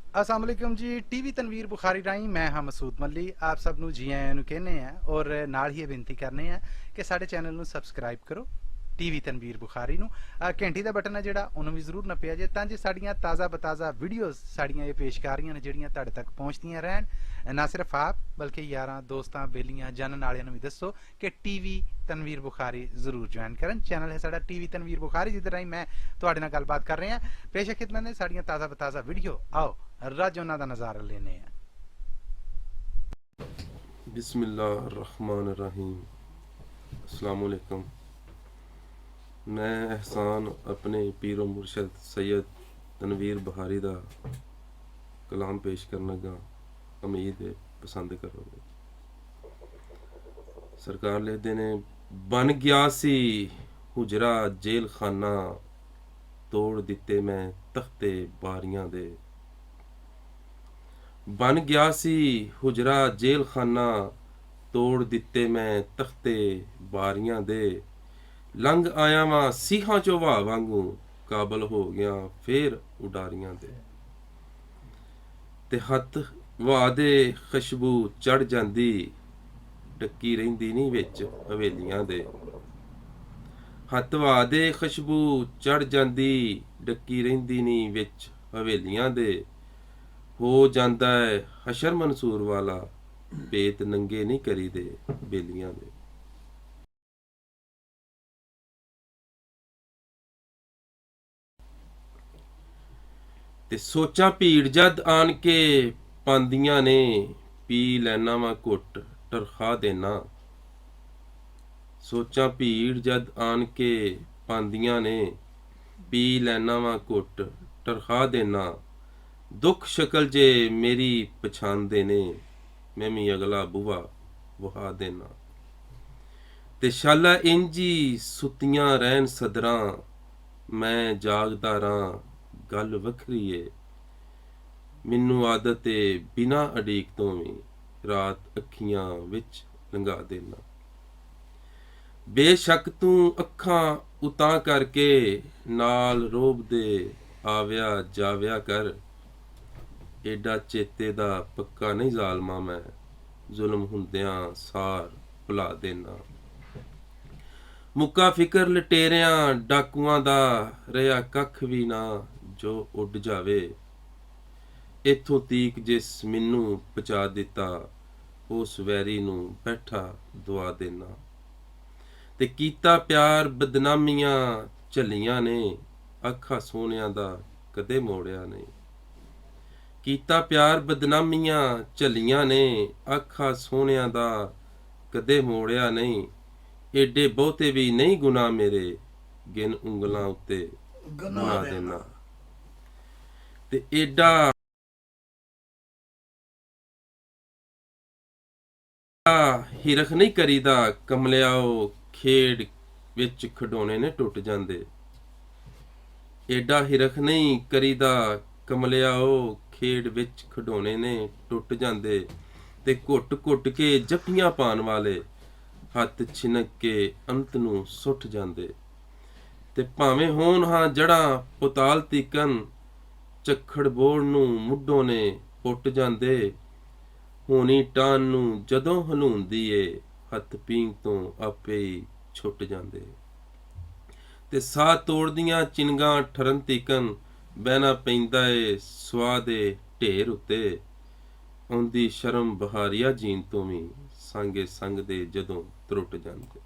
अस्सलाम वालेकुम जी। टीवी तनवीर बुखारी राही मैं हाँ मसूद मल्ली आप सब ਨੂੰ ਜੀ ਆਇਆਂ ਨੂੰ ਕਹਿੰਦੇ ਆ ਔਰ ਨਾਲ ਹੀ ਇਹ ਬੇਨਤੀ ਕਰਨੇ ਆ ਕਿ ਸਾਡੇ ਚੈਨਲ ਨੂੰ ਸਬਸਕ੍ਰਾਈਬ ਕਰੋ ਟੀਵੀ ਤਨਵੀਰ ਬੁਖਾਰੀ ਨੂੰ ਘੰਟੀ ਦਾ ਬਟਨ ਹੈ ਜਿਹੜਾ ਉਹਨੂੰ ਵੀ ਜ਼ਰੂਰ ਨੱਪਿਆ ਜੇ ਤਾਂ ਜੇ ਸਾਡੀਆਂ ਤਾਜ਼ਾ ਬਤਾਜ਼ਾ ਵੀਡੀਓਜ਼ ਸਾਡੀਆਂ ਇਹ ਪੇਸ਼ ਕਰ ਰਹੀਆਂ ਨੇ ਜਿਹੜੀਆਂ ਤੁਹਾਡੇ ਤੱਕ ਪਹੁੰਚਦੀਆਂ ਰਹਿਣ ਨਾ ਸਿਰਫ ਆਪ ਬਲਕਿ ਯਾਰਾਂ ਦੋਸਤਾਂ ਬੇਲੀਆਂ ਜਾਣਨ ਵਾਲਿਆਂ ਨੂੰ ਵੀ ਦੱਸੋ ਕਿ ਟੀਵੀ ਤਨਵੀਰ ਬੁਖਾਰੀ ਜ਼ਰੂਰ ਜੁਆਇਨ ਕਰਨ। ਚੈਨਲ ਹੈ ਸਾਡਾ ਟੀਵੀ ਤਨਵੀਰ ਬੁਖਾਰੀ ਜਿਹਦੇ ਰਾਹੀਂ ਮੈਂ ਤੁਹਾਡੇ ਨਾਲ ਗੱਲਬਾਤ ਕਰ ਰਿਹਾ ਪੇਸ਼ ਖਿਦਮਤ ਨੇ ਸਾਡੀਆਂ ਤਾਜ਼ਾ ਬਤਾਜ਼ਾ ਵੀਡੀਓ ਆਓ रज उन्हों का नज़ारा लेने बिस्मिल्लाहिर्रहमानिर्रहीम। अस्सलाम वालेकुम। मैं एहसान अपने पीरो मुर्शद सैयद तनवीर बहारी का कलाम पेश करने लगा। उम्मीद है पसंद करोगे। सरकार लिखते ने बन गया सी हुजरा जेल खाना तोड़ दिते मैं तख्ते बारियां दे। बन गया सी हुजरा जेल खाना तोड़ दिते मैं तख्ते बारियां दे। लंघ आया वां सीहां चो वाह वांगू काबल हो गया फिर उडारियां दे। ते हत्थ वाह दे खुशबू चढ़ जांदी टक्की रहिंदी नहीं विच हवेलियां दे। हत्थ वाह दे खुशबू चढ़ जांदी टक्की रहिंदी नहीं विच हवेलियां दे। हो जाता है हशर मंसूर वाला बेत नंगे नहीं करी दे बेलियां दे। ते सोचा भीड़ जद आन के पांदियां ने पी लैना वा घुट टरखा देना। सोचा भीड़ जद आन के पांदियां ने पी लैना वा घुट टरखा देना। दुख शक्ल जे मेरी पछाणदे ने मैं भी अगला बुआ वहा देना। ते शाला इंजी सुतियां रहन सदरां मैं जागदा रां गल वखरी है। मैनू आदत है बिना अड़ीक तो भी रात अखियां विच लंघा देना। बेशक तू अखां उतां करके नाल रोब दे आव्या जाव्या कर। एडा चेते दा पक्का नहीं जालमा मैं जुल्म हुंदियां सार भुला देना। मुक्का फिकर लटेरियां डाकुआं दा रहा कख भी ना जो उड जावे। इथों तीक जिस मैनू पहुंचा दिता उस वैरी नू बैठा दुआ देना। ते कीता प्यार बदनामियां झलियां ने अखा सोहणियां दा कदे मोड़िया नहीं। कीता प्यार बदनामियां झलियां ने आखा सोहणियां दा कदे मोड़िया नहीं। एडे बहुते भी नहीं गुनाह मेरे गिन उंगलां उत्ते गुनाह देना। ते एडा हिरख नहीं करीदा कमलियाओ खेड विच खडोने ने टुट जांदे। एडा हिरख नहीं करीदा कमलियाओ खेड विच खडोने ने टुट जांदे। ते घुट घुट के जफ्फियां पान वाले हत्थ छिनक के अंत नू सुट जांदे। ते भावें होण हां जड़ां पुताल तीकन झक्खड़ बोड़ नू मुड्डों ने पुट जांदे। होनी टान नू जदों हलूंदी ए हत्थ पींग तो आपे ही छुट जांदे। ते साह तोड़दियां चिनगां ठरन तीकन बहना पैंदा ए सुआह दे ढेर उत्ते। आउंदी शर्म बहारिया जीन तो भी सांगे संग दे जदों त्रुट जांदे।